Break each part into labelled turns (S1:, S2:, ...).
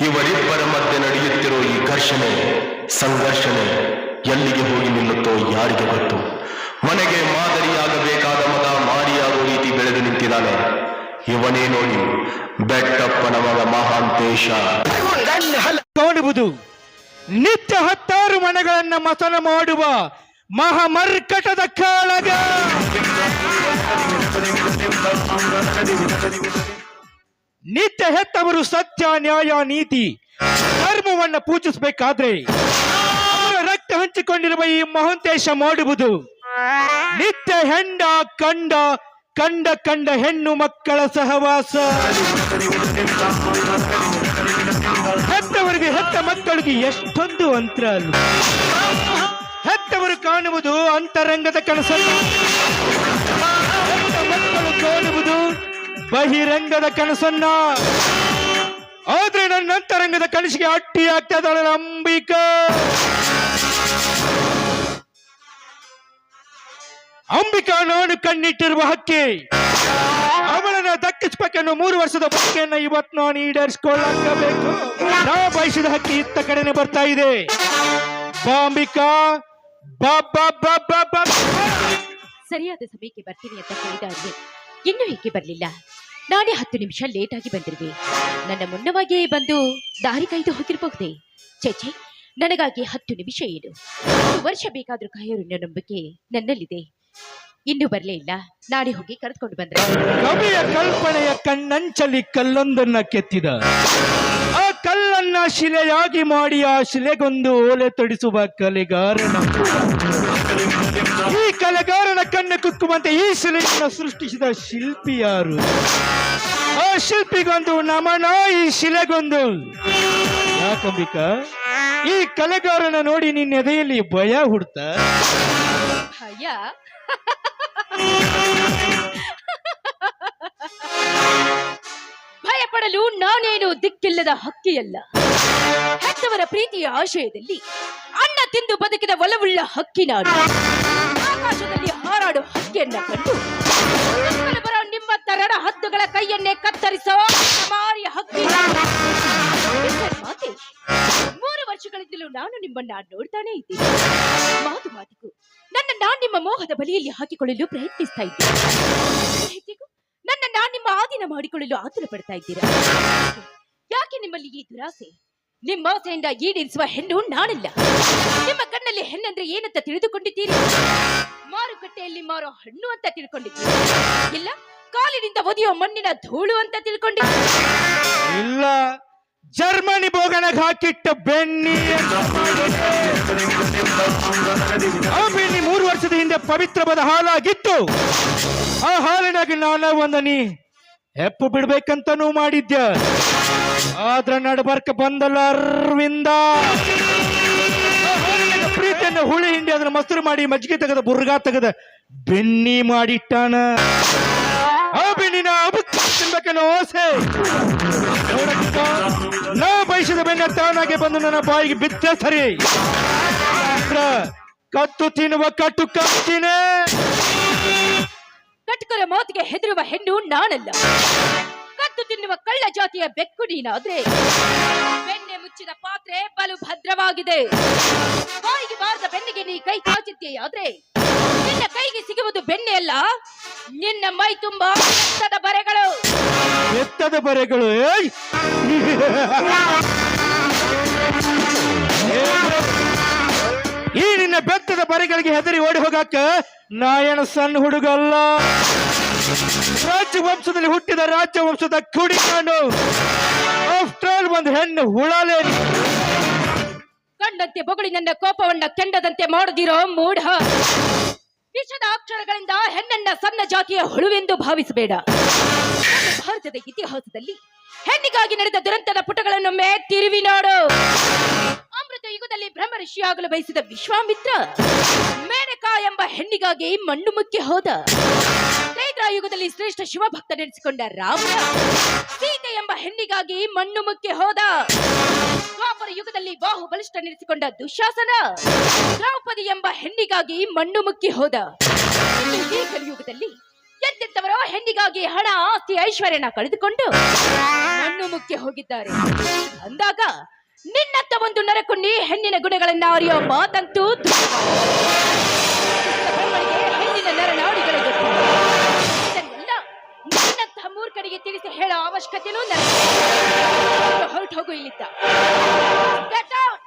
S1: ಇವರಿಬ್ಬರ ಮಧ್ಯೆ ನಡೆಯುತ್ತಿರೋ ಈ ಘರ್ಷಣೆ ಸಂಘರ್ಷಣೆ ಎಲ್ಲಿಗೆ ಹೋಗಿ ನಿಲ್ಲುತ್ತೋ ಯಾರಿಗೆ ಗೊತ್ತು. ಮನೆಗೆ ಮಾದರಿಯಾಗಬೇಕಾದ ಮಗ ಮಾರಿಯಾಗೋ ರೀತಿ ಬೆಳೆದು ನಿಂತಿದ್ದಾನೆ. ಇವನೇ ನೋಡಿ ಬೆಟ್ಟಪ್ಪನ ಮಗ ಮಹಾಂತೇಶ.
S2: ಕಾಣುವುದು ನಿತ್ಯ 10 ಮನೆಗಳನ್ನ ಮಸನ ಮಾಡುವ ಮಹಾಮರ್ಕಟದ ಕಾಳಗ. ನಿತ್ಯ ಹೆತ್ತವರು ಸತ್ಯ ನ್ಯಾಯ ನೀತಿ ಧರ್ಮವನ್ನ ಪೂಜಿಸಬೇಕಾದ್ರೆ ಅವರ ರಕ್ತ ಹಂಚಿಕೊಂಡಿರುವ ಈ ಮಹಾಂತೇಶ ಮಾಡುವುದು ನಿತ್ಯ ಹೆಂಡ ಕಂಡ ಕಂಡ ಕಂಡ ಹೆಣ್ಣು ಮಕ್ಕಳ ಸಹವಾಸ. ಹೆತ್ತವರಿಗೆ ಹೆತ್ತ ಮಕ್ಕಳಿಗೆ ಎಷ್ಟೊಂದು ಅಂತರಾಲು. ಹೆತ್ತವರು ಕಾಣುವುದು ಅಂತರಂಗದ ಕನಸನ್ನು, ಹೆತ್ತ ಮಕ್ಕಳು ಕಾಣುವುದು ಬಹಿರಂಗದ ಕನಸನ್ನ. ಆದ್ರೆ ನನ್ನ ಅಂತರಂಗದ ಕನಸಿಗೆ ಅಡ್ಡಿ ಆಗ್ತಾ ಇದ್ದಾಳೆ ಅಂಬಿಕಾ. ಅಂಬಿಕಾ ನಾನು ಕಣ್ಣಿಟ್ಟಿರುವ ಹಕ್ಕಿ. ಅವಳನ್ನ ದಕ್ಕಿಸ್ಬೇಕೆನ್ನೋ 3 ವರ್ಷದ ಬದುಕೆಯನ್ನ ಇವತ್ತು ನಾನು ಈಡೇರಿಸಿಕೊಳ್ಳಬೇಕು. ನಾ ಬಯಸಿದ ಹಕ್ಕಿ ಇತ್ತ ಕಡೆನೆ ಬರ್ತಾ ಇದೆ. ಬಾ ಅಂಬಿಕಾ, ಬಾ ಬಾ ಬಾ ಬಾ ಬಾ.
S3: ಸರಿಯಾದ ಸಮಯಕ್ಕೆ ಬರ್ತೀನಿ ಅಂತ ಹೇಳಿದಾದ್ರೆ ಇನ್ನೂ ಏಕೆ ಬರಲಿಲ್ಲ? ನಾನೇ 10 ನಿಮಿಷ ಲೇಟ್ ಆಗಿ ಬಂದಿರುವೆ. ನನ್ನ ಮುನ್ನವಾಗಿಯೇ ಬಂದು ದಾರಿ ಕಾಯ್ದು ಹೋಗಿರಬಹುದೇ? ಚೇಚೆ, ನನಗಾಗಿ 10 ನಿಮಿಷ ಏನು, 1 ವರ್ಷ ಬೇಕಾದ್ರೂ ಕಾಯೋರಿನ ನಂಬಿಕೆ ನನ್ನಲ್ಲಿದೆ. ಇನ್ನೂ ಬರಲೇ ಇಲ್ಲ. ನಾಳೆ ಹೋಗಿ ಕರೆದುಕೊಂಡು ಬಂದ್ರೆ.
S2: ಕವಿಯ ಕಲ್ಪನೆಯ ಕಣ್ಣಂಚಲಿ ಕಲ್ಲೊಂದನ್ನ ಕೆತ್ತಿದ. ಆ ಕಲ್ಲನ್ನ ಶಿಲೆಯಾಗಿ ಮಾಡಿ ಆ ಶಿಲೆಗೊಂದು ಓಲೆ ತೊಡಿಸುವ ಕಲೆಗಾರನ. ಈ ಕಲೆಗಾರನ ಕಣ್ಣು ಕುಕ್ಕುವಂತೆ ಈ ಶಿಲೆಯನ್ನು ಸೃಷ್ಟಿಸಿದ ಶಿಲ್ಪಿ ಯಾರು? ಆ ಶಿಲ್ಪಿಗೊಂದು ನಮನ, ಈ ಶಿಲೆಗೊಂದು. ಯಾಕಂಬಿಕಾ, ಈ ಕಲೆಗಾರನ ನೋಡಿ ನಿನ್ನ ಎದೆಯಲ್ಲಿ ಭಯ ಹುಡ್ತ?
S3: ಭಯ? ಭಯಪಡಲು ನಾನೇನು ದಿಕ್ಕಿಲ್ಲದ ಹಕ್ಕಿಯಲ್ಲ. ಹೆತ್ತವರ ಪ್ರೀತಿಯ ಆಶಯದಲ್ಲಿ ಅನ್ನ ತಿಂದು ಬದುಕಿದ ಒಲವುಳ್ಳ ಹಕ್ಕಿ ನಾನು. ಆಕಾಶದಲ್ಲಿ ಹಾರಾಡು ಹಕ್ಕಿಯನ್ನ ಕಂಡು ಬರೋ ನಿಮ್ಮ ತರಣ ಹದ್ದುಗಳ ಕೈಯನ್ನೇ ಕತ್ತರಿಸೋ ಮಾರಿಯ ಹಕ್ಕಿ ಮಾತೆ. 3 ವರ್ಷಗಳಿಂದಲೂ ನಾನು ನಿಮ್ಮನ್ನ ನೋಡ್ತಾನೆ ಇದ್ದೀನಿ. ಮಾತು ಮಾತಿಗೂ ನಾನು ನಿಮ್ಮ ಮೋಹದ ಬಲಿಯಲ್ಲಿ ಹಾಕಿಕೊಳ್ಳಲು ಪ್ರಯತ್ನಿಸ್ತಾ ಇದ್ದೀನಿ. ನನ್ನ ನಿಮ್ಮ ಆಧೀನ ಮಾಡಿಕೊಳ್ಳಲು ಆತುರ ಪಡ್ತಾ ಇದ್ದೀರಾ. ಯಾಕೆ ನಿಮ್ಮಲ್ಲಿ ಈ ದುರಾಸೆ? ನಿಮ್ಮ ಆಸೆಯಿಂದ ಈಡೇರಿಸುವ ಹೆಣ್ಣು ನಾನಲ್ಲ. ನಿಮ್ಮ ಕಣ್ಣಲ್ಲಿ ಹೆಣ್ಣಂದ್ರೆ ಏನಂತ ತಿಳಿದುಕೊಂಡಿದ್ದೀರಿ? ಮಾರುಕಟ್ಟೆಯಲ್ಲಿ ಮಾರೋ ಹಣ್ಣು ಅಂತ ತಿಳ್ಕೊಂಡಿದ್ದೀರಿ, ಇಲ್ಲ ಕಾಲಿನಿಂದ ಒದೆಯೋ ಮಣ್ಣಿನ ಧೂಳು ಅಂತ ತಿಳ್ಕೊಂಡಿದ್ದೀರಿ.
S2: ಇಲ್ಲ, ಜರ್ಮನಿ ಬೋಗಣಗ್ ಹಾಕಿಟ್ಟ ಬೆಣ್ಣಿ. ಆ ಬೆಣ್ಣಿ 3 ವರ್ಷದ ಹಿಂದೆ ಪವಿತ್ರವಾದ ಹಾಲಾಗಿತ್ತು. ಆ ಹಾಲಿನಾಗ ನಾನು ಒಂದನಿ ಹೆಪ್ಪು ಬಿಡ್ಬೇಕಂತನೂ ಮಾಡಿದ್ಯ. ಆದ್ರ ನಡಬರ್ಕ ಬಂದಲ್ಲ ಅರವಿಂದ. ಪ್ರೀತಿಯನ್ನ ಹುಳಿ ಹಿಂಡಿ ಅದನ್ನ ಮೊಸರು ಮಾಡಿ ಮಜ್ಜಿಗೆ ತೆಗೆದ ಬುರ್ಗಾ ತೆಗೆದ ಬೆಣ್ಣಿ ಮಾಡಿಟ್ಟಾನ. ಆ ಬೆಣ್ಣಿನ ತಿನ್ಬೇಕನ್ನೋ ಆಸೆ. ನಾ ಬಯಸಿದ ಬೆನ್ನ ತಾನಾಗೆ ಬಂದು ನನ್ನ ಬಾಯಿಗೆ ಬಿದ್ದ ಸರಿ. ಕತ್ತು ತಿನ್ನುವ ಕಟ್ಟು ಕತ್ತಿನೇ.
S3: ಕಟುಕರ ಮಾತಿಗೆ ಹೆದರುವ ಹೆಣ್ಣು ನಾನಲ್ಲ. ಕತ್ತು ತಿನ್ನುವ ಕಳ್ಳ ಜಾತಿಯ ಬೆಕ್ಕು ನೀನಾದ್ರೆ ಬೆಣ್ಣೆ ಮುಚ್ಚಿದ ಪಾತ್ರೆ ಬಲು ಭದ್ರವಾಗಿದೆ. ಬಾಯಿಗೆ ಬಾರದ ಬೆನ್ನಿಗೆ ನೀ ಕೈ ಚಾಚಿದ್ದೀಯಾದ್ರೆ ನಿನ್ನ ಕೈಗೆ ಸಿಗುವುದು ಬೆಣ್ಣೆ ಅಲ್ಲ, ನಿನ್ನ ಮೈ ತುಂಬಾ ಬೆತ್ತದ ಬರೆಗಳು.
S2: ಬೆತ್ತದ ಬರೆಗಳು? ಈ ನಿನ್ನ ಬೆತ್ತದ ಬರೆಗಳಿಗೆ ಹೆದರಿ ಓಡಿ ಹೋಗಾಕ ನಾಯಣ ಸಣ್ಣ ಹುಡುಗ ಅಲ್ಲ. ರಾಜ್ಯ ವಂಶದಲ್ಲಿ ಹುಟ್ಟಿದ ರಾಜ್ಯ ವಂಶದ ಕುಡಿಕೊಂಡು ಆಫ್ಟರ್ ಆಲ್ ಒಂದು ಹೆಣ್ಣು ಹುಳಾಲೆ.
S3: ಕಂಡಂತೆ ಬೊಗಳಿ ನನ್ನ ಕೋಪವನ್ನ ಕೆಂಡದಂತೆ ಮಾಡದಿರೋ ಮೂಢ. ವಿಷದ ಅಕ್ಷರಗಳಿಂದ ಹೆಣ್ಣನ್ನ ಸಣ್ಣ ಜಾತಿಯ ಹುಳುವೆಂದು ಭಾವಿಸಬೇಡ. ಭಾರತದ ಇತಿಹಾಸದಲ್ಲಿ ಹೆಣ್ಣಿಗಾಗಿ ನಡೆದ ದುರಂತದ ಪುಟಗಳನ್ನೊಮ್ಮೆ ತಿರುವಿ ನೋಡು. ಅಮೃತ ಯುಗದಲ್ಲಿ ಬ್ರಹ್ಮ ಋಷಿಯಾಗಲು ಬಯಸಿದ ವಿಶ್ವಾಮಿತ್ರ ಮೇನಕಾ ಎಂಬ ಹೆಣ್ಣಿಗಾಗಿ ಮಣ್ಣು ಮುಕ್ಕಿ ಹೋದ. ಯುಗದಲ್ಲಿ ಶ್ರೇಷ್ಠ ಶಿವಭಕ್ತ ನೆನೆಸಿಕೊಂಡ ರಾಮ ಸೀತೆ ಎಂಬ ಹೆಣ್ಣಿಗಾಗಿ ಮಣ್ಣು ಮುಕ್ಕಿ ಹೋದ. ದ್ವಾಪರ ಯುಗದಲ್ಲಿ ಬಾಹುಬಲಿಷ್ಠ ನೆನೆಸಿಕೊಂಡ ದುಶ್ಯಾಸನ ದ್ರೌಪದಿ ಎಂಬ ಹೆಣ್ಣಿಗಾಗಿ ಮಣ್ಣು ಮುಕ್ಕಿ ಹೋದ. ಈ ಕಲಿಯುಗದಲ್ಲಿ ಎಂತೆಂತವರೋ ಹೆಣ್ಣಿಗಾಗಿ ಹಣ ಆಸ್ತಿ ಐಶ್ವರ್ಯನ ಕಳೆದುಕೊಂಡು ಮಣ್ಣು ಮುಕ್ಕಿ ಹೋಗಿದ್ದಾರೆ. ಅಂದಾಗ ನಿನ್ನತ್ತ ಒಂದು ನರಕುಣ್ಣಿ ಹೆಣ್ಣಿನ ಗುಣಗಳನ್ನ ಅರಿಯೋ ಮಾತಂತೂ ಹೆಣ್ಣಿನ ನರನಾಡಿಗಳು ಗೊತ್ತಿಲ್ಲ. ಇದನ್ನೆಲ್ಲ ನಿನ್ನಂತಹ ಮೂರ್ಖನಿಗೆ ತಿಳಿಸಿ ಹೇಳೋ ಅವಶ್ಯಕತೆಯೂ ನನಗೆ. ಹೊರಟು ಹೋಗು ಇಲ್ಲಿದ್ದ. Get out!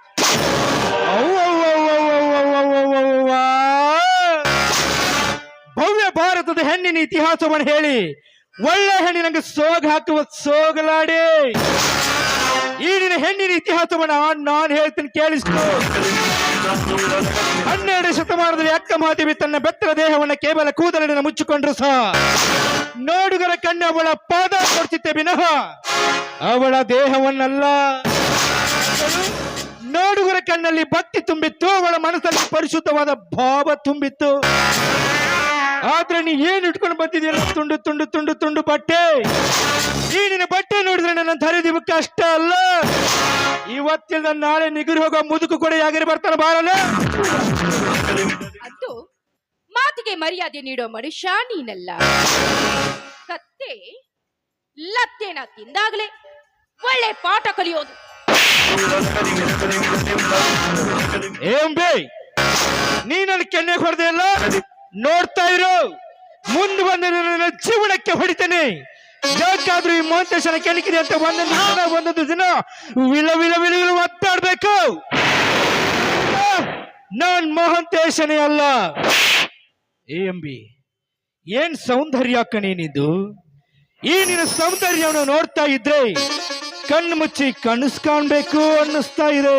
S2: ಭವ್ಯ ಭಾರತದ ಹೆಣ್ಣಿನ ಇತಿಹಾಸವನ್ನು ಹೇಳಿ ಒಳ್ಳೆ ಹೆಣ್ಣಿನಂಗೆ ಸೋಗ ಹಾಕುವ ಸೋಗಲಾಡಿ. ಈ ನಿನ್ನ ಹೆಣ್ಣಿನ ಇತಿಹಾಸವನ್ನ ನಾನು ಹೇಳ್ತೀನಿ, ಕೇಳಿಸ್ಕೊ. 12 ಶತಮಾನದಲ್ಲಿ ಅಕ್ಕ ಮಹಾದೇವಿ ತನ್ನ ಬೆತ್ತರ ದೇಹವನ್ನ ಕೇವಲ ಕೂದಲಿನ ಮುಚ್ಚಿಕೊಂಡ್ರು ಸಹ ನೋಡುಗರ ಕಣ್ಣು ಅವಳ ಪಾದ ಕೊಡ್ತಿತ್ತೆ ವಿನಃ ಅವಳ ದೇಹವನ್ನಲ್ಲ. ನೋಡುಗರ ಕಣ್ಣಲ್ಲಿ ಭಕ್ತಿ ತುಂಬಿತ್ತು, ಅವಳ ಮನಸ್ಸಲ್ಲಿ ಪರಿಶುದ್ಧವಾದ ಭಾವ ತುಂಬಿತ್ತು. ಆದ್ರೆ ನೀ ಏನ್ ಇಟ್ಕೊಂಡು ಬಂದಿದ್ದೀರ? ತುಂಡು ತುಂಡು ತುಂಡು ತುಂಡು ಬಟ್ಟೆ. ಈ ನಿನ್ನ ಬಟ್ಟೆ ನೋಡಿದ್ರೆ ನನ್ನ ಧರಿದಿವಕ್ಕೆ ಅಷ್ಟ ಅಲ್ಲ, ಇವತ್ತಿಂದ ನಾಳೆ ನಿಗುರು ಹೋಗೋ ಮುದುಕು ಕೂಡ ಯಾಗಿರಿ ಬರ್ತಾನೆ ಬಾರಲ್ಲ.
S3: ಅಂತೂ ಮಾತಿಗೆ ಮರ್ಯಾದೆ ನೀಡೋ ಮನುಷ್ಯ ನೀನಲ್ಲ. ಕತ್ತೆ ಲತ್ತೇನ ತಿಂದಾಗಲೇ ಒಳ್ಳೆ ಪಾಠ ಕಲಿಯೋದು.
S2: ಏನ್ ಬೇ ನೀ ನನ್ನ ಕೆನ್ನೆ ಹೊಡೆದೆ ಅಲ್ಲ, ನೋಡ್ತಾ ಇರೋ. ಮುಂದೆ ಬಂದ ಜೀವನಕ್ಕೆ ಹೊಡಿತೇನೆ. ಯಾಕಾದ್ರೂ ಈ ಮೋಂತೇಶನ ಕೆಣಕಿದೆ ಅಂತ ಒಂದೊಂದು ದಿನ ವಿಲ ವಿಲ ವಿಲ ವಿಲ ಒತ್ತಾಡ್ಬೇಕು. ನಾನ್ ಮೋಹಂತೇಶನೇ ಅಲ್ಲ. ಏನ್ ಸೌಂದರ್ಯ ಕಣೇನಿದು. ಈ ನಿನ್ನ ಸೌಂದರ್ಯವನ್ನು ನೋಡ್ತಾ ಇದ್ರೆ ಕಣ್ಣು ಮುಚ್ಚಿ ಕನಸು ಕಾಣ್ಬೇಕು ಅನ್ನಿಸ್ತಾ ಇದೆ.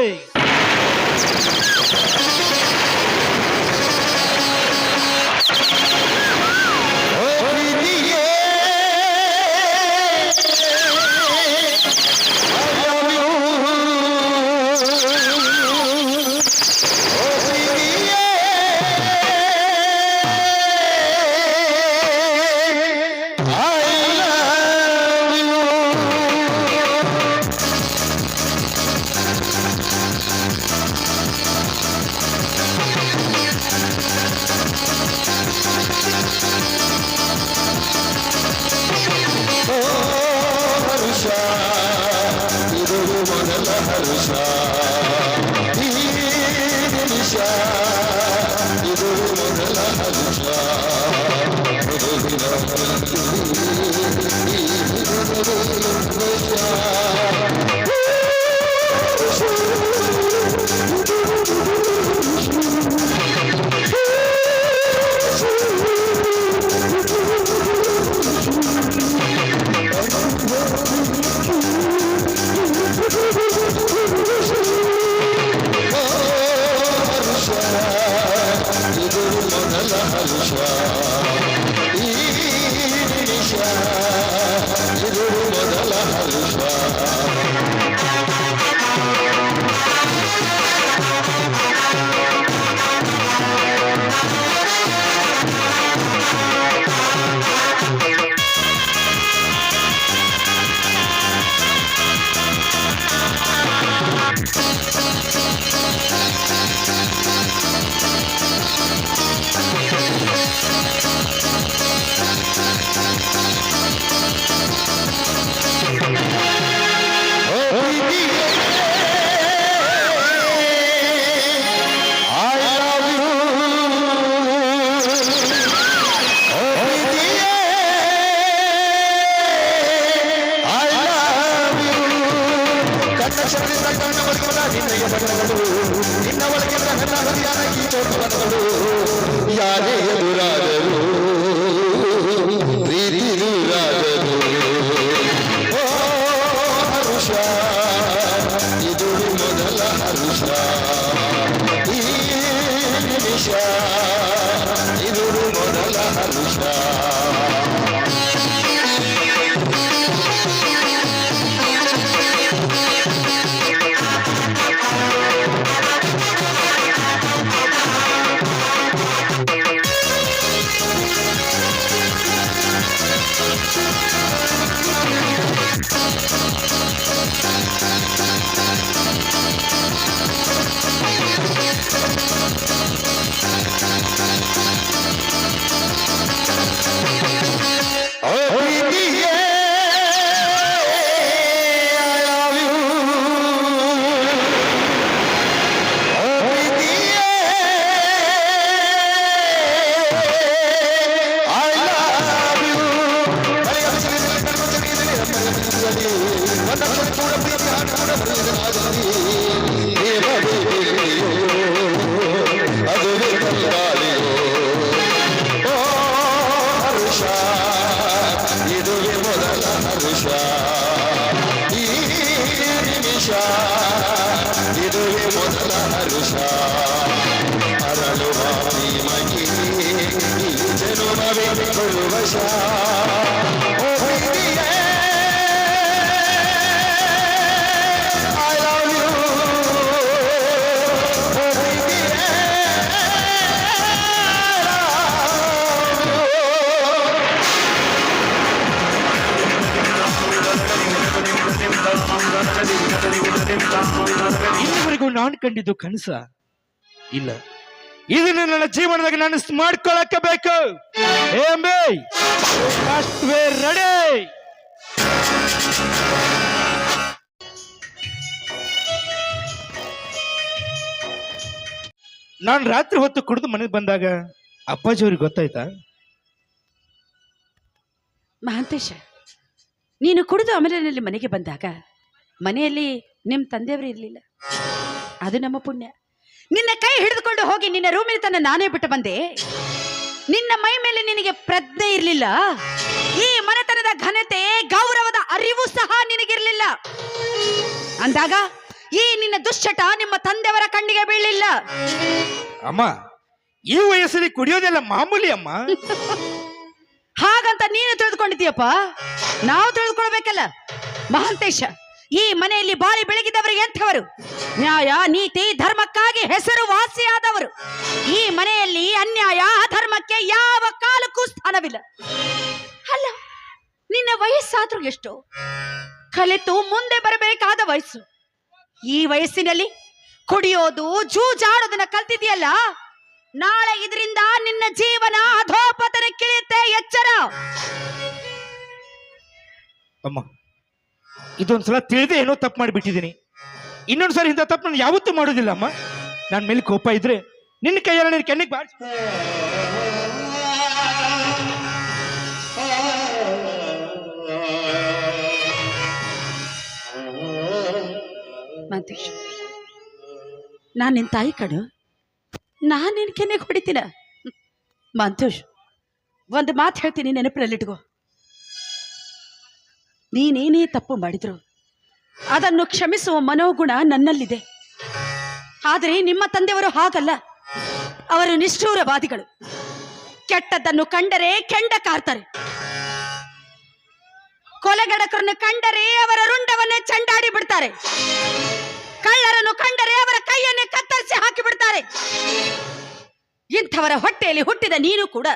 S1: ಯಾರೇ ಎದುರಾದರು ಪ್ರೀತಿ ದೂರಾದರು. ಓ ಹರುಷ ಇದು ಮೊದಲ ಹರುಷ, ಈ ನಿಮಿಷ ಇದು ಮೊದಲ ಹರುಷ.
S2: ಇಲ್ಲಿವರೆಗೂ ನಾನು ಕಂಡಿದ್ದು ಕನಸ ಇಲ್ಲ, ಇದನ್ನ ನನ್ನ ಜೀವನದಾಗ ನಾನು ಮಾಡ್ಕೊಳಕ್ಕೆ ಬೇಕು. ರೆಡಿ. ನಾನು ರಾತ್ರಿ ಹೊತ್ತು ಕುಡಿದು ಮನೆಗೆ ಬಂದಾಗ ಅಪ್ಪಾಜಿ ಅವ್ರಿಗೆ ಗೊತ್ತಾಯ್ತಾ?
S4: ಮಹಾಂತೇಶ, ನೀನು ಕುಡಿದು ಅಮಲಿನಲ್ಲಿ ಮನೆಗೆ ಬಂದಾಗ ಮನೆಯಲ್ಲಿ ನಿಮ್ಮ ತಂದೆಯವರು ಇರಲಿಲ್ಲ. ಅದು ನಮ್ಮ ಪುಣ್ಯ. ನಿನ್ನ ಕೈ ಹಿಡಿದುಕೊಂಡು ಹೋಗಿ ನಿನ್ನ ರೂಮಿನ ತನ್ನ ನಾನೇ ಬಿಟ್ಟು ಬಂದೆ. ನಿನ್ನ ಮೈ ಮೇಲೆ ನಿನಗೆ ಪ್ರಜ್ಞೆ ಇರಲಿಲ್ಲ. ಈ ಮನೆತನದ ಘನತೆ ಗೌರವದ ಅರಿವು ಸಹ ನಿನಗಿರಲಿಲ್ಲ. ಅಂದಾಗ ಈ ನಿನ್ನ ದುಶ್ಚಟ ನಿಮ್ಮ ತಂದೆಯವರ ಕಣ್ಣಿಗೆ ಬೀಳಲಿಲ್ಲ.
S2: ಅಮ್ಮ, ಈ ವಯಸ್ಸಲ್ಲಿ ಕುಡಿಯೋದೆಲ್ಲ ಮಾಮೂಲಿ ಅಮ್ಮ.
S4: ಹಾಗಂತ ನೀನು ತಿಳಿದುಕೊಂಡಿದ್ದೀಯಪ್ಪ, ನಾವು ತಿಳಿದುಕೊಳ್ಬೇಕಲ್ಲ. ಮಹಾಂತೇಶ, ಈ ಮನೆಯಲ್ಲಿ ಬಾಳಿ ಬೆಳಗಿದವರು ಎಂಥವರು? ನ್ಯಾಯ, ನೀತಿ, ಧರ್ಮಕ್ಕಾಗಿ ಹೆಸರು ವಾಸಿಯಾದವರು. ಈ ಮನೆಯಲ್ಲಿ ಅನ್ಯಾಯ, ಅಧರ್ಮಕ್ಕೆ ಯಾವ ಕಾಲಕ್ಕೂ ಸ್ಥಾನವಿಲ್ಲ. ಅಲ್ಲ, ನಿನ್ನ ವಯಸ್ಸಾದ್ರೂ ಎಷ್ಟು? ಕಲಿತು ಮುಂದೆ ಬರಬೇಕಾದ ವಯಸ್ಸು. ಈ ವಯಸ್ಸಿನಲ್ಲಿ ಕುಡಿಯೋದು, ಜೂಜಾಡೋದನ್ನ ಕಲ್ತಿದೆಯಲ್ಲ, ನಾಳೆ ಇದರಿಂದ ನಿನ್ನ ಜೀವನ ಅಧೋಪತನಕ್ಕಿಳಿಯುತ್ತೆ. ಎಚ್ಚರ.
S2: ಅಮ್ಮ, ಇದೊಂದ್ಸಲ ತಿಳಿದೇ ಏನೋ ತಪ್ಪು ಮಾಡಿಬಿಟ್ಟಿದ್ದೀನಿ. ಇನ್ನೊಂದ್ಸಲ ಇಂಥ ತಪ್ಪು ನಾನು ಯಾವತ್ತೂ ಮಾಡೋದಿಲ್ಲ ಅಮ್ಮ. ನನ್ನ ಮೇಲೆ ಕೋಪ ಇದ್ರೆ ನಿನ್ನ ಕೈಯಾರ ನಿನ್ನ ಕೆನ್ನಿಗೆ ಬಾರಿಸಿ.
S4: ಮಾಂತೇಶ್, ನಾನು ನಿನ್ನ ತಾಯಿ ಕಡು, ನಾನು ನಿನ್ನ ಕೆನ್ನೆಗೆ ಹೊಡಿತೀನ. ಮಾಂತೇಶ್, ಒಂದು ಮಾತು ಹೇಳ್ತೀನಿ, ನೆನಪಿನಲ್ಲಿಟ್ಕೋ. ನೀನೇನೇ ತಪ್ಪು ಮಾಡಿದ್ರು ಅದನ್ನು ಕ್ಷಮಿಸುವ ಮನೋಗುಣ ನನ್ನಲ್ಲಿದೆ. ಆದರೆ ನಿಮ್ಮ ತಂದೆಯವರು ಹಾಗಲ್ಲ. ಅವರು ನಿಷ್ಠೂರವಾದಿಗಳು. ಕೆಟ್ಟದ್ದನ್ನು ಕಂಡರೆ ಕೆಂಡ ಕಾರ್ತಾರೆ. ಕೊಲೆಗಡಕರನ್ನು ಕಂಡರೆ ಅವರ ರುಂಡವನ್ನೇ ಚಂಡಾಡಿ ಬಿಡ್ತಾರೆ. ಕಳ್ಳರನ್ನು ಕಂಡರೆ ಅವರ ಕೈಯನ್ನೇ ಕತ್ತರಿಸಿ ಹಾಕಿ ಬಿಡ್ತಾರೆ. ಇಂಥವರ ಹೊಟ್ಟೆಯಲ್ಲಿ ಹುಟ್ಟಿದ ನೀನು ಕೂಡ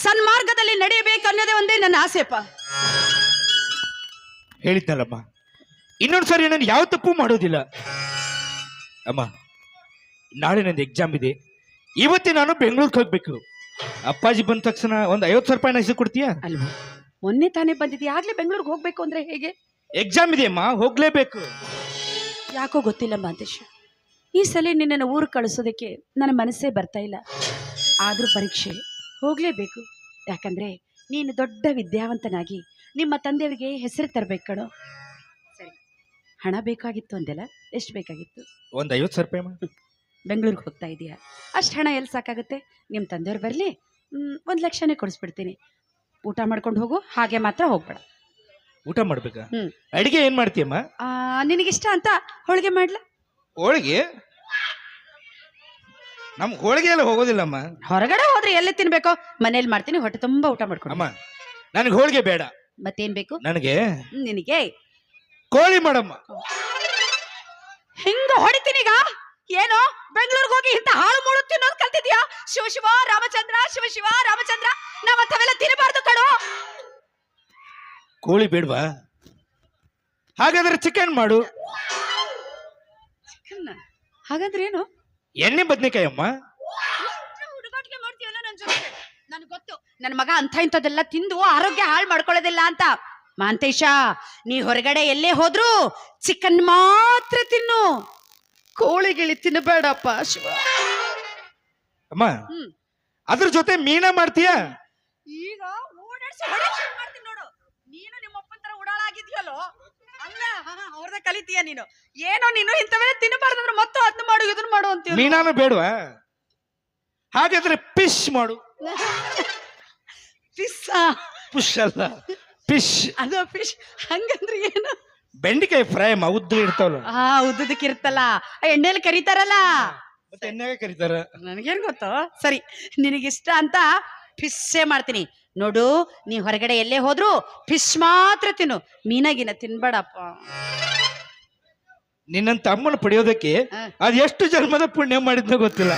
S4: ಸನ್ಮಾರ್ಗದಲ್ಲಿ ನಡೆಯಬೇಕು ಅನ್ನೋದೇ ಒಂದೇ ನನ್ನ ಆಸೆಪ್ಪ.
S2: ಹೇಳಿದ್ನಲ್ಲಮ್ಮ, ಇನ್ನೊಂದ್ಸರಿ ನಾನು ಯಾವ ತಪ್ಪು ಮಾಡೋದಿಲ್ಲ ಅಮ್ಮ. ನಾಳೆ ನಂದು ಎಕ್ಸಾಮ್ ಇದೆ. ಇವತ್ತೇ ನಾನು ಬೆಂಗಳೂರಿಗೆ ಹೋಗ್ಬೇಕು. ಅಪ್ಪಾಜಿ ಬಂದ ತಕ್ಷಣ ಒಂದು 50,000 ರೂಪಾಯಿನ ಹೆಸರು ಕೊಡ್ತೀಯಾ?
S4: ಅಲ್ವಾ, ಮೊನ್ನೆ ತಾನೇ ಬಂದಿದ್ದೀಯ, ಆಗ್ಲೇ ಬೆಂಗಳೂರಿಗೆ ಹೋಗ್ಬೇಕು ಅಂದ್ರೆ ಹೇಗೆ?
S2: ಎಕ್ಸಾಮ್ ಇದೆಯಮ್ಮ, ಹೋಗ್ಲೇಬೇಕು.
S4: ಯಾಕೋ ಗೊತ್ತಿಲ್ಲ ಮಾಂತೇಶ್, ಈ ಸಲ ನಿನ್ನನ್ನು ಊರು ಕಳಿಸೋದಕ್ಕೆ ನನ್ನ ಮನಸ್ಸೇ ಬರ್ತಾ ಇಲ್ಲ. ಆದರೂ ಪರೀಕ್ಷೆ ಹೋಗ್ಲೇಬೇಕು. ಯಾಕಂದ್ರೆ ನೀನು ದೊಡ್ಡ ವಿದ್ಯಾವಂತನಾಗಿ ನಿಮ್ಮ ತಂದೆಯವರಿಗೆ ಹೆಸರು ತರಬೇಕು ಕಣೋ. ಸರಿ, ಹಣ ಬೇಕಾಗಿತ್ತು ಅಂದೆಲ್ಲ, ಎಷ್ಟು ಬೇಕಾಗಿತ್ತು?
S2: ಒಂದು 50,000 ರೂಪಾಯಿ ಅಮ್ಮ.
S4: ಬೆಂಗಳೂರಿಗೆ ಹೋಗ್ತಾ ಇದೀಯಾ, ಅಷ್ಟು ಹಣ ಎಲ್ಲಿ ಸಾಕಾಗುತ್ತೆ? ನಿಮ್ಮ ತಂದೆಯವ್ರು ಬರಲಿ, 1,00,000ನೇ ಕೊಡಿಸ್ಬಿಡ್ತೀನಿ. ಊಟ ಮಾಡ್ಕೊಂಡು ಹೋಗು, ಹಾಗೆ ಮಾತ್ರ ಹೋಗ್ಬೇಡ.
S2: ಊಟ ಮಾಡ್ಬೇಕಾ? ಅಡಿಗೆ ಏನ್ ಮಾಡ್ತೀಯಮ್ಮ?
S4: ನಿನಗಿಷ್ಟ ಅಂತ ಹೋಳಿಗೆ ಮಾಡ್ಲಾ?
S2: ಹೋಳಿಗೆ? ನಮ್ಗೆ ಹೋಳಿಗೆ ಎಲ್ಲ ಹೋಗೋದಿಲ್ಲಮ್ಮ.
S4: ಹೊರಗಡೆ ಹೋದ್ರೆ ಎಲ್ಲಿ ತಿನ್ಬೇಕೋ, ಮನೇಲಿ ಮಾಡ್ತೀನಿ. ಹೊಟ್ಟೆ ತುಂಬಾ ಊಟ ಮಾಡ್ಕೊಂಡು.
S2: ಅಮ್ಮ, ನನಗೆ ಹೋಳಿಗೆ ಬೇಡ.
S4: ಮತ್ತೇನ್ ಬೇಕು
S2: ನನಗೆ?
S4: ನಿನಗೆ
S2: ಕೋಳಿ ಮಾಡಮ್ಮ.
S4: ಹಿಂಗ ಹೊಡಿತೀನೀಗ. ಏನೋ ಬೆಂಗಳೂರಿಗೆ ಹೋಗಿ ಇಂತ ಹಾಳು ಮೂಳು ತಿನ್ನೋದು ಕಲ್ತಿದ್ಯಾ? ಶಿವ ರಾಮಚಂದ್ರ, ಶಿವ ರಾಮಚಂದ್ರ. ನಾವಂತವೆಲ್ಲ ತಿನ್ನಬಾರ್ದು ಕಣೋ.
S2: ಕೋಳಿ ಬೇಡವಾ? ಹಾಗಾದ್ರೆ ಚಿಕನ್ ಮಾಡು.
S4: ಚಿಕನ್? ಹಾಗಾದ್ರೆ ಏನು?
S2: ಎಣ್ಣೆ ಬದ್ನೆಕಾಯಿ ಅಮ್ಮ.
S4: ಹುಡುಗಾಟಿಕೆ ಮಾಡ್ತೀವಲ್ಲ ನನ್ನ ಜೊತೆ. ನನಗೆ ಗೊತ್ತು, ನನ್ನ ಮಗ ಅಂಥ ಇಂಥದ್ದೆಲ್ಲ ತಿಂದು ಆರೋಗ್ಯ ಹಾಳು ಮಾಡ್ಕೊಳ್ಳೋದಿಲ್ಲ ಅಂತ. ಮಾಂತೇಶ, ನೀ ಹೊರಗಡೆ ಎಲ್ಲೇ ಹೋದ್ರು ಚಿಕನ್ ಮಾತ್ರ ತಿನ್ನು, ಕೋಳಿಗಿಳಿ ತಿನ್ನಬೇಡಪ್ಪ. ಶಿವ
S2: ಅಮ್ಮ, ಅದ್ರ ಜೊತೆ ಮೀನಾ ಮಾಡ್ತೀಯ?
S4: ಈಗ ಓಡಾಡ್ಸಿ ಮಾಡ್ತೀನಿ ನೋಡು. ನೀನು ನಿಮ್ಮ ಅಪ್ಪನ ತರ ಉಡಾಳಾಗಿದ್ಯಲ್ಲೋ, ಅಲ್ಲ ಅವ್ರದ ಕಲಿತೀಯ ನೀನು. ಏನೋ ನೀನು ಇಂಥವೆಲ್ಲ ತಿನ್ನಬಾರ್ದಂದ್ರೆ ಮತ್ತೆ ಅದನ್ನ ಮಾಡು ಇದನ್ನ ಮಾಡು ಅಂತೀವಿ.
S2: ಮೀನಾನು ಬೇಡವಾ? ಹಾಗಾದ್ರೆ ಫಿಶ್ ಮಾಡು. ಫಿಶ್ ಅಲ್ಲ, ಫಿಶ್.
S4: ಅದು ಫಿಶ್ ಹಂಗಂದ್ರೆ ಏನು?
S2: ಬೆಂಡಿಕಾಯಿ ಫ್ರೈ ಉದ್ದು ಇರ್ತಾವಲ್ಲ,
S4: ಉದ್ದದಕ್ಕಿರುತ್ತಲ್ಲ, ಎಣ್ಣೆಲಿ ಕರೀತಾರಲ್ಲ,
S2: ಮತ್ತೆ ಎಣ್ಣೆಗೆ ಕರೀತಾರ.
S4: ನನಗೇನ್ ಗೊತ್ತು. ಸರಿ, ನಿನಗಿಷ್ಟ ಅಂತ ಫಿಶ್ಶೇ ಮಾಡ್ತೀನಿ. ನೋಡು, ನೀ ಹೊರಗಡೆ ಎಲ್ಲೇ ಹೋದ್ರು ಫಿಶ್ ಮಾತ್ರ ತಿನ್ನು, ಮೀನಾಗಿನ ತಿನ್ಬೇಡಪ್ಪ.
S2: ನಿನ್ನಂತ ಅಮ್ಮನ ಪಡೆಯೋದಕ್ಕೆ ಅದು ಎಷ್ಟು ಜನ್ಮದ ಪುಣ್ಯ ಮಾಡಿದ್ನೋ ಗೊತ್ತಿಲ್ಲ.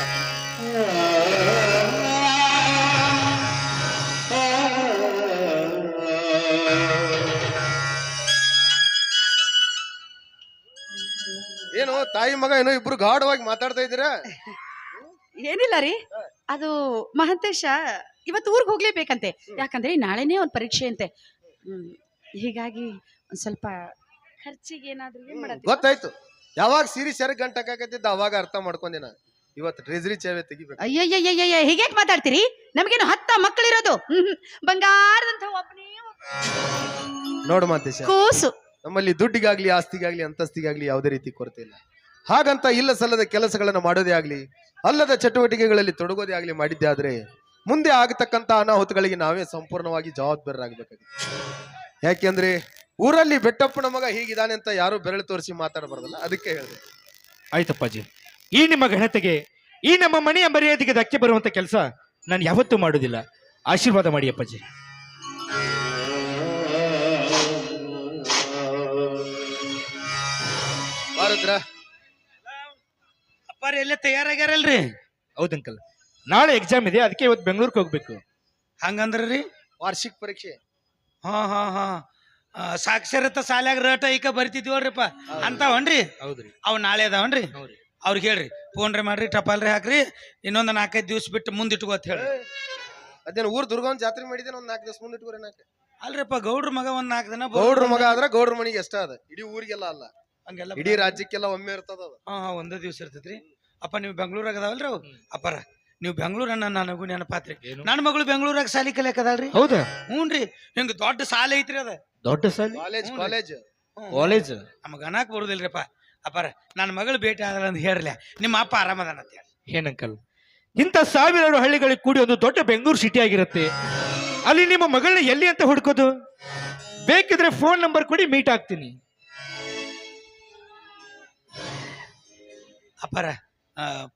S5: ಏನು ತಾಯಿ ಮಗ ಏನೋ ಇಬ್ರು ಗಾಢವಾಗಿ ಮಾತಾಡ್ತಾ ಇದ್ದೀರಾ?
S4: ಏನಿಲ್ಲ ರೀ, ಅದು ಮಹಂತೇಶ ಇವತ್ತು ಊರಿಗೆ ಹೋಗ್ಲೇಬೇಕಂತೆ. ಯಾಕಂದ್ರೆ ನಾಳೆನೇ ಒಂದು ಪರೀಕ್ಷೆ ಅಂತೆ. ಹೀಗಾಗಿ ಒಂದ್ ಸ್ವಲ್ಪ ಖರ್ಚಿಗೆ ಏನಾದ್ರು ಏನ್ ಮಾಡತ್ತೀರಾ?
S5: ಗೊತ್ತಾಯ್ತು. ಯಾವಾಗ ಸೀರೆ ಸೆರಗ್ ಗಂಟಕ್ಕಾಗತ್ತಿದ್ದ ಅವಾಗ ಅರ್ಥ ಮಾಡ್ಕೊಂಡಿನ. ಇವತ್ತು ಟ್ರೆಜರಿ ಚಾವೆ ತೆಗಿಬೇಕು.
S4: ಅಯ್ಯಯ್ಯಯ್ಯಯ್ಯ, ಹೀಗ್ಯಾಕ್ ಮಾತಾಡ್ತೀರಿ? ನಮಗೇನು 10 ಮಕ್ಕಳಿರೋದು, ಬಂಗಾರದಂತ ಒಬ್ಬನೇ
S5: ನೋಡು ಮಾತೇಶ,
S4: ಕೂಸು.
S5: ನಮ್ಮಲ್ಲಿ ದುಡ್ಡಿಗಾಗ್ಲಿ, ಆಸ್ತಿಗಾಗ್ಲಿ, ಅಂತಸ್ತಿಗಾಗ್ಲಿ ಯಾವುದೇ ರೀತಿ ಕೊರತೆ ಇಲ್ಲ. ಹಾಗಂತ ಇಲ್ಲ ಸಲ್ಲದ ಕೆಲಸಗಳನ್ನು ಮಾಡೋದೇ ಆಗ್ಲಿ, ಅಲ್ಲದ ಚಟುವಟಿಕೆಗಳಲ್ಲಿ ತೊಡಗೋದೇ ಆಗ್ಲಿ ಮಾಡಿದ್ದೆ ಆದ್ರೆ ಮುಂದೆ ಆಗತಕ್ಕಂತ ಅನಾಹುತಗಳಿಗೆ ನಾವೇ ಸಂಪೂರ್ಣವಾಗಿ ಜವಾಬ್ದಾರರಾಗಬೇಕಾಗಿದೆ. ಯಾಕೆಂದ್ರೆ ಊರಲ್ಲಿ ಬೆಟ್ಟಪ್ಪನ ಮಗ ಹೀಗಿದ್ದಾನೆ ಅಂತ ಯಾರು ಬೆರಳು ತೋರಿಸಿ ಮಾತಾಡಬಾರ್ದಲ್ಲ, ಅದಕ್ಕೆ ಹೇಳಿದೆ.
S2: ಆಯ್ತಪ್ಪಾಜಿ, ಈ ನಿಮ್ಮ ಘನತೆಗೆ, ಈ ನಮ್ಮ ಮನೆಯ ಮರ್ಯಾದೆಗೆ ಧಕ್ಕೆ ಬರುವಂತ ಕೆಲಸ ನಾನು ಯಾವತ್ತೂ ಮಾಡುವುದಿಲ್ಲ. ಆಶೀರ್ವಾದ ಮಾಡಿ ಅಪ್ಪಾಜಿ.
S5: ಭಾರದ್ರ
S6: ಅಪ್ಪಾರ ಎಲ್ಲ ತಯಾರಾಗ್ಯಾರಲ್ರಿ?
S2: ಹೌದಂಕಲ್, ನಾಳೆ ಎಕ್ಸಾಮ್ ಇದೆ, ಅದಕ್ಕೆ ಇವತ್ತು ಬೆಂಗಳೂರಿಗೆ ಹೋಗ್ಬೇಕು.
S6: ಹಂಗಂದ್ರಿ
S5: ವಾರ್ಷಿಕ ಪರೀಕ್ಷೆ.
S6: ಹಾ ಹಾ ಹಾ ಸಾಕ್ಷರತಾ ಶಾಲ್ಯಾಗ ರಟ ಈಕ ಬರಿತಿದ್ವಲ್ರಿಪ್ಪ ಅಂತಾವನ್ರಿ?
S2: ಹೌದ್ರಿ.
S6: ಅವ್ ನಾಳೆ ಅದಾವನ್ರಿ?
S2: ಹೌದ್ರಿ.
S6: ಅವ್ರಿಗೆ ಹೇಳ್ರಿ, ಫೋನ್ ರೀ ಮಾಡ್ರಿ, ಟಪಾಲ್ರಿ ಹಾಕ್ರಿ, ಇನ್ನೊಂದ್ 4-5 ದಿವ್ಸ ಬಿಟ್ಟು ಮುಂದಿಟ್ಕೋ ಅಂತ ಹೇಳ್ರಿ.
S5: ಅದೇನು ಊರ್ ದುರ್ಗವನ್ ಜಾತ್ರೆ ಮಾಡಿದ್ದೇನೆ, ಒಂದ್ 4 ದಿವಸ ಮುಂದೆ ಇಟ್ಕೋರಿ.
S6: ಅಲ್ರಿಪ್ಪ, ಗೌಡ್ರ ಮಗ ಒಂದ್ 4 ದಿನ
S5: ಗೌಡ್ರ ಮಗ ಆದ್ರೆ ಗೌಡ್ರ ಮನಿಗೆ ಎಷ್ಟ ಅದ, ಇಡೀ ಊರಿಗೆಲ್ಲ ಅಲ್ಲ,
S6: ಹಂಗೆಲ್ಲ
S5: ಇಡೀ ರಾಜ್ಯಕ್ಕೆಲ್ಲ ಒಮ್ಮೆ ಇರ್ತದ ಅದು.
S6: ಹಾ ಒಂದೇ ದಿವ್ಸ ಇರ್ತೈತ್ರಿ. ಅಪ್ಪ ನೀವು ಬೆಂಗ್ಳೂರಾಗ ಅದಾವಲ್ರಿ ಅವ್? ಅಪ್ಪಾರ ನೀವು ಬೆಂಗ್ಳೂರನ್ನ ನನಗೂ ನೆನಪಾತ್ರಿ. ನನ್ನ ಮಗಳು ಬೆಂಗ್ಳೂರಾಗ ಸಾಲಿ ಕಲಿಯಕದಲ್ರಿ?
S2: ಹೌದಾ?
S6: ಹ್ಞೂನ್ರಿ, ಹಿಂಗ ದೊಡ್ಡ ಸಾಲೆ ಐತ್ರಿ ಅದ.
S2: ದೊಡ್ಡ ಸಾಲಿ
S5: ಕಾಲೇಜ್ ಕಾಲೇಜ್
S2: ಕಾಲೇಜ್
S6: ನಮಗ ಅನಾಕ್ ಬರುದಿಲ್ರಿಪ್ಪ. ಅಪ್ಪಾರ ನನ್ನ ಮಗಳು ಭೇಟಿ ಆದ್ರ ಅಂತ ಹೇಳ್ರಿ, ನಿಮ್ಮ ಅಪ್ಪ ಆರಾಮದಾನ ಅಂತ ಹೇಳಿ.
S2: ಏನಂಕಲ್, ಇಂಥ ಸಾವಿರಾರು ಹಳ್ಳಿಗಳಿಗೆ ಕೂಡಿ ಒಂದು ದೊಡ್ಡ ಬೆಂಗಳೂರು ಸಿಟಿ ಆಗಿರುತ್ತೆ. ಅಲ್ಲಿ ನಿಮ್ಮ ಮಗಳನ್ನ ಎಲ್ಲಿ ಅಂತ ಹುಡ್ಕೋದು? ಬೇಕಿದ್ರೆ ಫೋನ್ ನಂಬರ್ ಕೊಡಿ, ಮೀಟ್ ಆಗ್ತೀನಿ.
S6: ಅಪ್ಪಾರ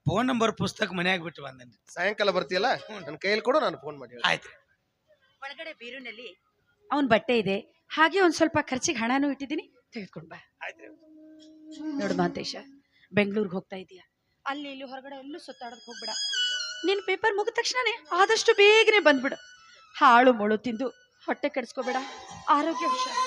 S6: ಫೋನ್ ನಂಬರ್ ಪುಸ್ತಕ ಮನ್ಯಾಗ ಬಿಟ್ಟು ಬಂದನ್ರಿ.
S5: ಸಾಯಂಕಾಲ ಬರ್ತೀಯಲ್ಲ, ನನ್ನ ಕೈಯಲ್ಲಿ ಕೊಡು, ನಾನು ಫೋನ್ ಮಾಡಿ.
S6: ಆಯ್ತು.
S4: ಒಳಗಡೆ ಬೀರುನಲ್ಲಿ ಅವನ್ ಬಟ್ಟೆ ಇದೆ, ಹಾಗೆ ಒಂದ್ ಸ್ವಲ್ಪ ಖರ್ಚಿಗೆ ಹಣನೂ ಇಟ್ಟಿದ್ದೀನಿ, ತೆಗೆದುಕೊಂಡ್ ಬಾ.
S6: ಆಯ್ತು.
S4: ನೋಡು ಮಹಂತೇಶ, ಬೆಂಗಳೂರಿಗೆ ಹೋಗ್ತಾ ಇದೀಯ, ಅಲ್ಲಿ ಇಲ್ಲಿ ಹೊರಗಡೆ ಎಲ್ಲೂ ಸುತ್ತಾಡೋದಕ್ಕೆ ಹೋಗ್ಬೇಡ. ನಿನ್ ಪೇಪರ್ ಮುಗಿದ ತಕ್ಷಣನೇ ಆದಷ್ಟು ಬೇಗನೆ ಬಂದ್ಬಿಡು. ಹಾಳು ಮೊಳು ತಿಂದು ಹೊಟ್ಟೆ ಕೆಡಿಸ್ಕೋಬೇಡ, ಆರೋಗ್ಯ ಹುಷಾರು.